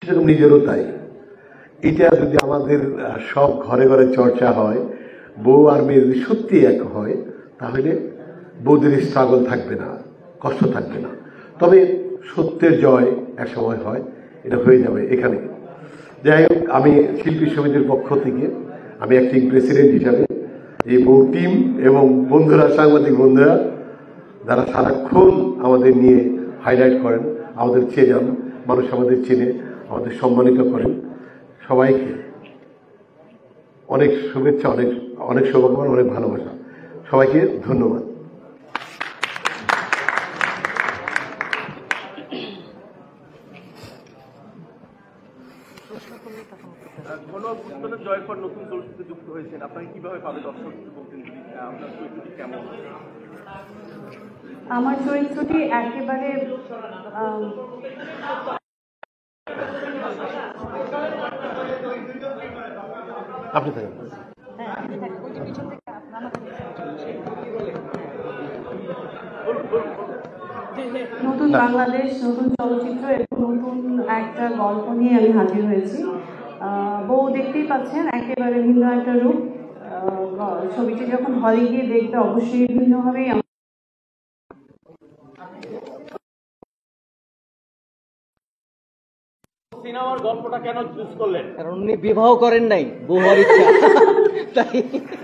সেরকম নিজেরও তাই। এটা যদি আমাদের সব ঘরে ঘরে চর্চা হয়, বউ আর মেয়ে যদি সত্যি এক হয়, তাহলে বউদের স্ট্রাগল থাকবে না, কষ্ট থাকবে না। তবে সত্যের জয় এক সময় হয়, এটা হয়ে যাবে এখানে। যাই হোক, আমি শিল্পী সমিতির পক্ষ থেকে আমি অ্যাক্টিং প্রেসিডেন্ট হিসাবে এই বউ টিম এবং বন্ধুরা, সাংবাদিক বন্ধুরা যারা সারাক্ষণ আমাদের নিয়ে হাইলাইট করেন, আমাদের চেনেন, মানুষ আমাদের চেনে, আমাদের সম্মানিত করেন, সবাইকে অনেক শুভেচ্ছা, অনেক অনেক শুভকামনা, অনেক ভালোবাসা। সবাইকে ধন্যবাদ। জয়ের পর নতুন চলচ্চিত্রে যুক্ত হয়েছেন, আপনাকে কিভাবে পাবে দর্শক? আপনার চরিত্রটি কেমন? আমার চরিত্রটি একেবারে আপনি থাকেন। নতুন বাংলাদেশ, নতুন চলচ্চিত্র এবং নতুন একটা গল্প নিয়ে আমি হাজির হয়েছি। বউ দেখতেই পাচ্ছেন, একেবারে ভিন্ন একটা রূপ। ছবিটি যখন হলে গিয়ে দেখতে অবশ্যই ভিন্নভাবেই সিনেমার গল্পটা কেন চুজ করলেন? কারণ উনি বিবাহ করেন নাই, বউ হওয়ার ইচ্ছা তাই।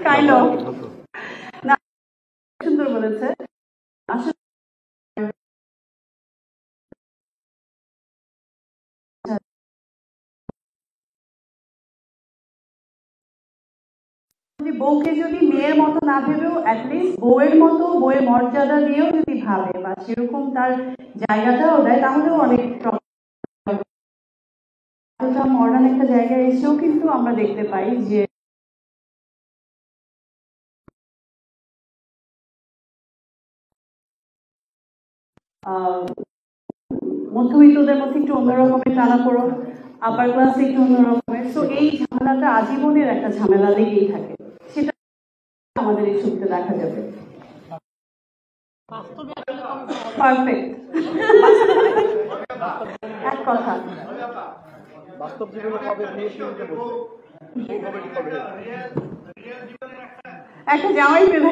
কাইন্ড অফ না, সুন্দর বলেছে। আসলে বউকে যদি মেয়ের মতো না ভেবেও অ্যাটলিস্ট বউয়ের মতো, বউয়ের মর্যাদা দিয়েও যদি ভাবে বা সেরকম তার জায়গাটাও দেয়, তাহলেও অনেক মডার্ন একটা জায়গায় এসেও কিন্তু আমরা দেখতে পাই যে মধ্যবিত্তদের মধ্যে একটু অন্যরকমের টানাপোড়েন, আপার ক্লাসে একটু অন্যরকমের। তো এই ঝামেলাটা আজীবনের একটা ঝামেলা লেগেই থাকে, সেটা আমাদের এই ছবিতে দেখা যাবে। পারফেক্ট এক কথা। বাস্তব জীবনে কবে একটা জামাই পেলে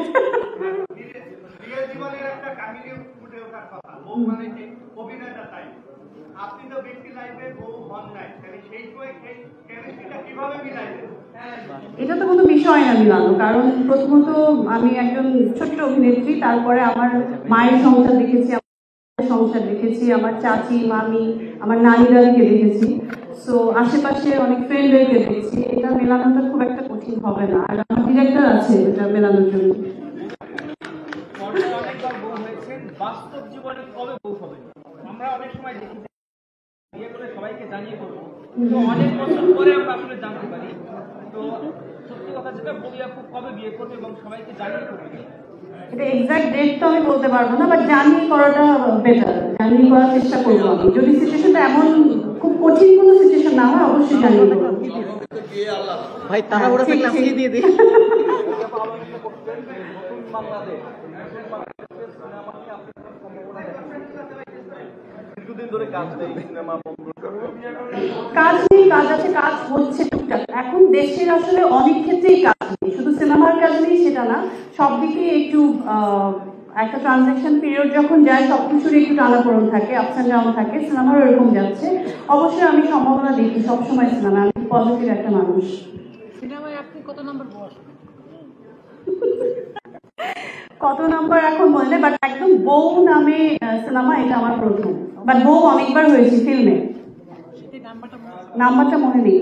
এটা তো কোনো বিষয় না মিলানো। কারণ প্রথমত আমি একজন ছোট্ট অভিনেত্রী, তারপরে আমার মায়ের সংসার দেখেছি, সংসার দেখেছি, আমার চাচি, মামি, আমার নানি দাদিকে দেখেছি। সো আশেপাশে অনেক ফ্রেন্ডদেরকে দেখেছি। এটা মেলানোটা খুব একটা কঠিন হবে না, আর আমার ডিরেক্টর আছে এটা মেলানোর জন্য। বাস্তব জীবনে কবে বউ হবে? আমরা অনেক সময় দেখি বিয়ে করে সবাইকে জানিয়ে করবো, তো অনেক বছর পরে আমরা আসলে জানতে পারি। তো সত্যি কথা যেটা, বউয়া খুব কবে বিয়ে করবে এবং সবাইকে জানিয়ে করবে? এটা এক্সাক্ট ডেট তো আমি বলতে পারবো না, বাট জানিয়ে করাটা বেটার। জানিয়ে করার চেষ্টা করবো আমি। যদি সিচুয়েশনটা এমন খুব কঠিন কোনো সিচুয়েশন না হয়, অবশ্যই জানিয়ে করবো। ভাই তারা ওরা নামিয়ে দিয়ে দিই। কাজ নেই, কাজ আছে, কাজ হচ্ছে টুকটাক। এখন দেশের আসলে অনেক ক্ষেত্রেই কাজ নেই, শুধু সিনেমার কাজ নেই সেটা না, সব দিকেই একটু একটা ট্রানজাকশন পিরিয়ড যখন যায়, সবকিছুর একটু টানাপোড়েন থাকে, আপস অ্যান্ড ডাউন থাকে। সিনেমারও এরকম যাচ্ছে। অবশ্যই আমি সম্ভাবনা দেখি সবসময় সিনেমা, আমি পজিটিভ একটা মানুষ। সিনেমায় আপনি কত নম্বর বস? কত নাম্বার এখন বললে, বাট একদম বউ নামে সিনেমা এটা আমার প্রথম। বাট বউ অনেকবার হয়েছে ফিল্মে, নাম্বারটা মনে নেই।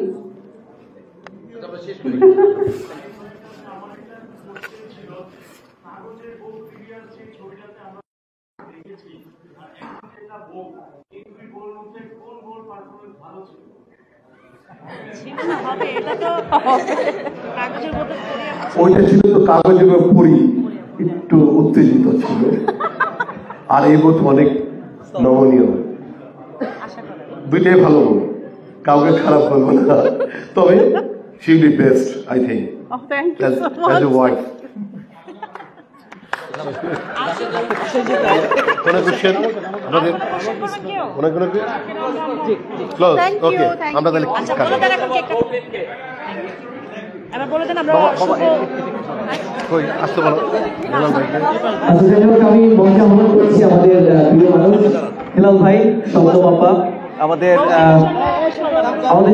ওইটা ছিল তো কাগজের পড়ি, একটু উত্তেজিত ছিল, আর এই বোধ অনেক নমনীয়। দুইটাই ভালো বল, কাউকে খারাপ বলবো না, তবে she will be best, I think, as a wife. কোনো কোশ্চেন আপনাদের কোনো কোনো ক্লোজ ওকে আমরা তাহলে এবার বলে দেন আমরা কই আসতে বলো হেলাল ভাইকে আমি মঞ্চে আহ্বান করছি আমাদের প্রিয় মানুষ হেলাল ভাই শব্দ বাপ্পা আমাদের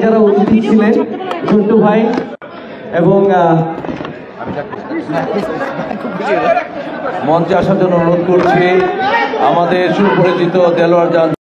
যারা অতিথি ছিলেন ঝন্টু ভাই এবং মঞ্চে আসার জন্য অনুরোধ করছি আমাদের সুপরিচিত দেলোয়ার জাহান